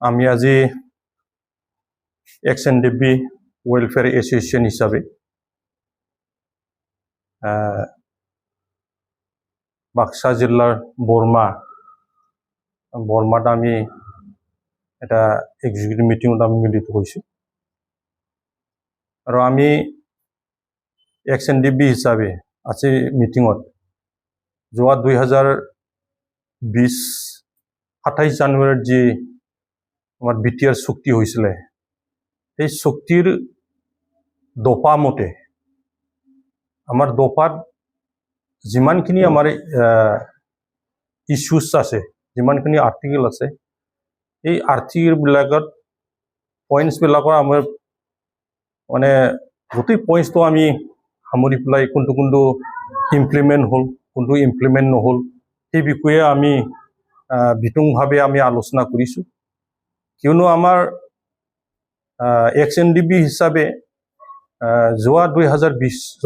আমি আজি XNDP welfare association হিসাবে বাক্সা জিলার বর্মাত আমি এটা এক্সিকিউটিভ মিটিংত আমি মিলিত হয়েছি আর আমি XNDP হিসাবে আজি মিটিংত যোৱা 2020 27 জানুৱাৰীত যি আমার BTR চুক্তি হয়েছিল এই চুক্তির দফা মতে আমার দফাত যিমানখিনি আমার ইস্যুস আছে যিমানখিনি আর্টিকেল আছে এই আর্টিকেলবিলাকত পইণ্টছবিলাকৰ আমাৰ মানে গোটেই পইণ্টছটো আমি সামৰি পেলাই কোনটো ইমপ্লিমেণ্ট হ'ল কোনটো ইমপ্লিমেণ্ট নহ'ল সেই বিষয়ে আমি বিতংভাৱে আমি আলোচনা কৰিছোঁ কিয়নো আমাৰ XNDP হিচাপে যোৱা 2020ত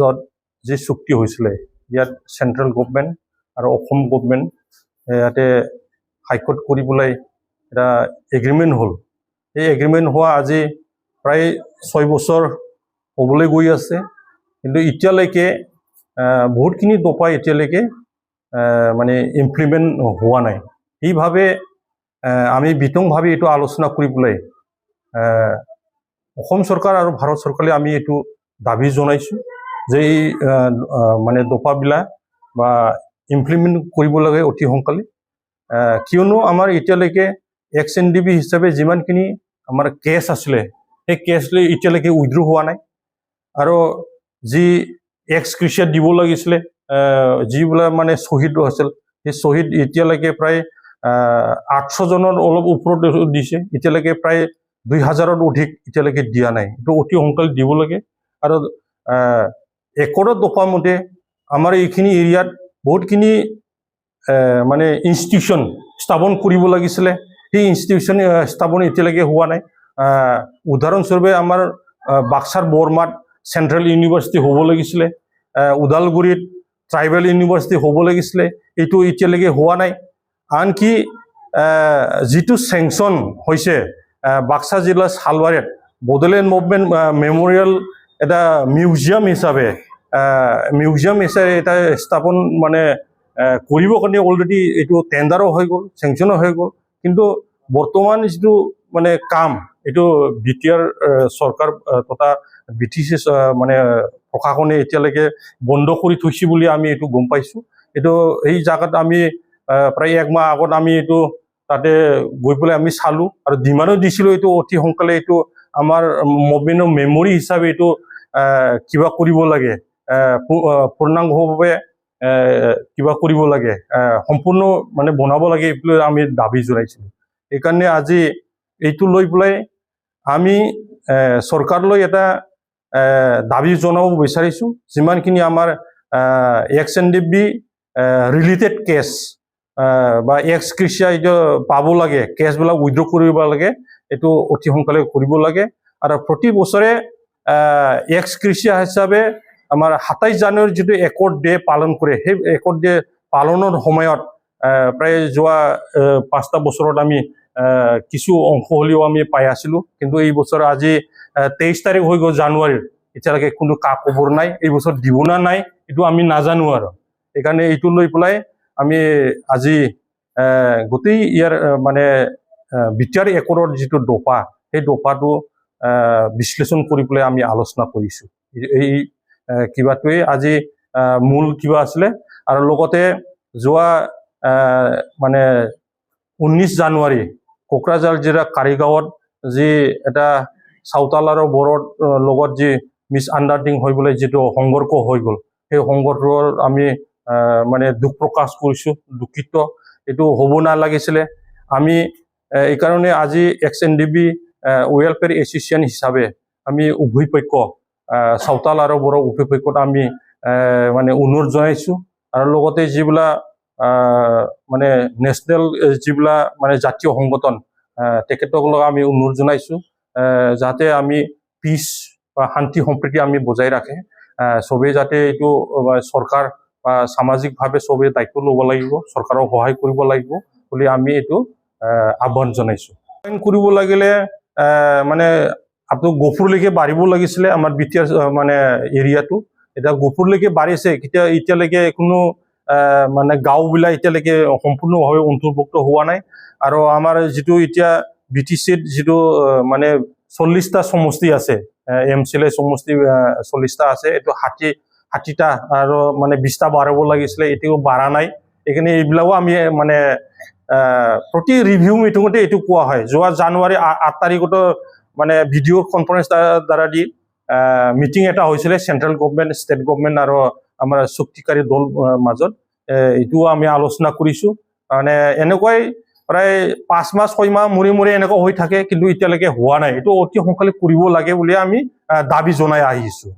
যে চুক্তি হৈছিলে ইয়াত সেন্ট্ৰেল গভৰ্ণমেণ্ট আৰু অসম গভৰ্ণমেণ্ট ইয়াতে হাইকোৰ্ট কৰিবলৈ এটা এগ্ৰিমেণ্ট হ'ল এই এগ্ৰিমেণ্ট হোৱা আজি প্ৰায় 6 বছৰ হ'বলৈ গৈ আছে কিন্তু এতিয়ালৈকে বহুতখিনি দফা এতিয়ালৈকে মানে ইমপ্লিমেণ্ট হোৱা নাই এইভাৱে আমি বিতংভাৱে এইটো আলোচনা কৰিবলৈ অসম চৰকাৰ আৰু ভাৰত চৰকাৰে আমি এইটো দাবী জনাইছোঁ যে এই মানে দফাবিলাক বা ইমপ্লিমেণ্ট কৰিব লাগে অতি সোনকালে কিয়নো আমাৰ এতিয়ালৈকে XNDP হিচাপে যিমানখিনি আমাৰ কেছ আছিলে সেই কেছলৈ এতিয়ালৈকে উইথড্ৰ হোৱা নাই আৰু যি এক্সক্ৰিচিয়া দিব লাগিছিলে যিবিলাক মানে শ্বহীদ আছিল সেই শ্বহীদ এতিয়ালৈকে প্ৰায় 800 জনৰ অলপ ওপৰত দিছে এতিয়ালৈকে প্ৰায় 2000ত অধিক এতিয়ালৈকে দিয়া নাই এইটো অতি সোনকালে দিব লাগে আৰু একৰৰ দফা মতে আমাৰ এইখিনি এৰিয়াত বহুতখিনি মানে ইনষ্টিটিউশ্যন স্থাপন কৰিব লাগিছিলে সেই ইনষ্টিটিউশ্যন স্থাপন এতিয়ালৈকে হোৱা নাই উদাহৰণস্বৰূপে আমাৰ বাক্সাৰ বৰমাত চেণ্ট্ৰেল ইউনিভাৰ্চিটি হ'ব লাগিছিলে ওদালগুৰিত ট্ৰাইবেল ইউনিভাৰ্চিটি হ'ব লাগিছিলে এইটো এতিয়ালৈকে হোৱা নাই আনকি যিটো চেংচন হৈছে বাক্সা জিলাৰ শালবাৰীত বড়োলেণ্ড মুভমেণ্ট মেমৰিয়েল এটা মিউজিয়াম হিচাপে এটা স্থাপন মানে কৰিব কাৰণে অলৰেডি এইটো টেণ্ডাৰো হৈ গ'ল চেংচনো হৈ গ'ল কিন্তু বৰ্তমান যিটো মানে কাম এইটো BTR চৰকাৰ তথা BTC মানে প্ৰশাসনে এতিয়ালৈকে বন্ধ কৰি থৈছে বুলি আমি এইটো গম পাইছোঁ এইটো এই জাগাত আমি প্ৰায় 1 মাহ আগত আমি এইটো তাতে গৈ পেলাই আমি চালোঁ আৰু ডিমাণ্ডো দিছিলোঁ এইটো অতি সোনকালে এইটো আমাৰ মুভমেণ্টৰ মেমৰি হিচাপে এইটো কিবা কৰিব লাগে পূৰ্ণাংগভাৱে কিবা কৰিব লাগে সম্পূৰ্ণ মানে বনাব লাগে এইটো আমি দাবী জনাইছিলোঁ এইকাৰণে আজি এইটো লৈ পেলাই আমি চৰকাৰলৈ এটা দাবী জনাব বিচাৰিছোঁ যিমানখিনি আমাৰ XNDP ৰিলেটেড কেছ বা এক্সক্ৰিচিয়া এইটো পাব লাগে কেছবিলাক উইথড্ৰ কৰিব লাগে এইটো অতি সোনকালে কৰিব লাগে আৰু প্ৰতি বছৰে এক্সক্ৰিচিয়া হিচাপে আমাৰ 27 জানুৱাৰীৰ যিটো একৰ্ড ডে পালন কৰে সেই একৰ্ড ডে পালনৰ সময়ত প্ৰায় যোৱা 5টা বছৰত আমি কিছু অংশ হ'লেও আমি পাই আছিলোঁ কিন্তু এই বছৰ আজি 23 তাৰিখ হৈ গ'ল জানুৱাৰীৰ এতিয়ালৈকে কোনো কা খবৰ নাই এই বছৰ দিব না নাই এইটো আমি নাজানো আৰু এইকাৰণে এইটো লৈ পেলাই আমি আজি গোটেই ইয়াৰ মানে BTR একৰৰ যিটো দফা সেই দফাটো বিশ্লেষণ কৰি পেলাই আমি আলোচনা কৰিছোঁ এই কিবাটোৱে আজি মূল কিবা আছিলে আৰু লগতে যোৱা মানে 19 জানুৱাৰী কোকৰাঝাৰ জিলা কাৰিগাঁৱত যি এটা চাওতাল আৰু বড়োৰ লগত যি মিছ আণ্ডাৰষ্টেণ্ডিং হৈ পেলাই যিটো সংঘৰ্ষ হৈ গ'ল সেই সংঘৰ্ষৰ আমি মানে দুখ প্ৰকাশ কৰিছোঁ দুখিত এইটো হ'ব নালাগিছিলে আমি এইকাৰণে আজি XNDP ওয়েলফেয়াৰ এসোসিয়েশন হিসাবে আমি উভয় পক্ষ সাঁওতাল আৰু বড়ো উভয় পক্ষত আমি মানে অনুৰোধ জনাইছোঁ আৰু লগতে যিবিলাক মানে নেশ্যনেল যিবিলাক মানে জাতীয় সংগঠন তেখেতসকলক আমি অনুৰোধ জনাইছোঁ যাতে আমি পিছ বা শান্তি সম্প্ৰীতি আমি বজাই ৰাখে সবেই যাতে এইটো চৰকাৰ বা সামাজিকভাৱে সবেই দায়িত্ব ল'ব লাগিব চৰকাৰক সহায় কৰিব লাগিব বুলি আমি এইটো আহ্বান জনাইছোঁ কৰিব লাগিলে মানে আপোনাৰ গফুৰলৈকে বাঢ়িব লাগিছিলে আমাৰ বিটিআৰ মানে এৰিয়াটো। এতিয়া গফুৰলৈকে বাঢ়িছে, এতিয়ালৈকে কোনো মানে গাঁওবিলাক এতিয়ালৈকে সম্পূৰ্ণভাৱে অন্তৰ্ভুক্ত হোৱা নাই। আৰু আমাৰ যিটো এতিয়া BTCত যিটো মানে 40টা সমষ্টি আছে, MCLA সমষ্টি 40টা আছে, এইটো 60টা আৰু মানে 20টা বাঢ়াব লাগিছিলে, এতিয়াও বাঢ়া নাই। সেইকাৰণে এইবিলাকো আমি মানে প্ৰতি ৰিভিউ মিটিঙতে এইটো কোৱা হয়। যোৱা জানুৱাৰী 8 তাৰিখতো মানে ভিডিঅ' কনফাৰেন্স দ্বাৰা দি মিটিং এটা হৈছিলে চেন্ট্ৰেল গভমেণ্ট, ষ্টেট গভমেণ্ট আৰু আমাৰ চুক্তিকাৰী দল মাজত। এইটোও আমি আলোচনা কৰিছোঁ। মানে এনেকুৱাই প্ৰায় 5 মাহ 6 মাহ মূৰে মূৰে এনেকুৱা হৈ থাকে, কিন্তু এতিয়ালৈকে হোৱা নাই। এইটো অতি সোনকালে কৰিব লাগে বুলি আমি দাবী জনাই আহিছোঁ।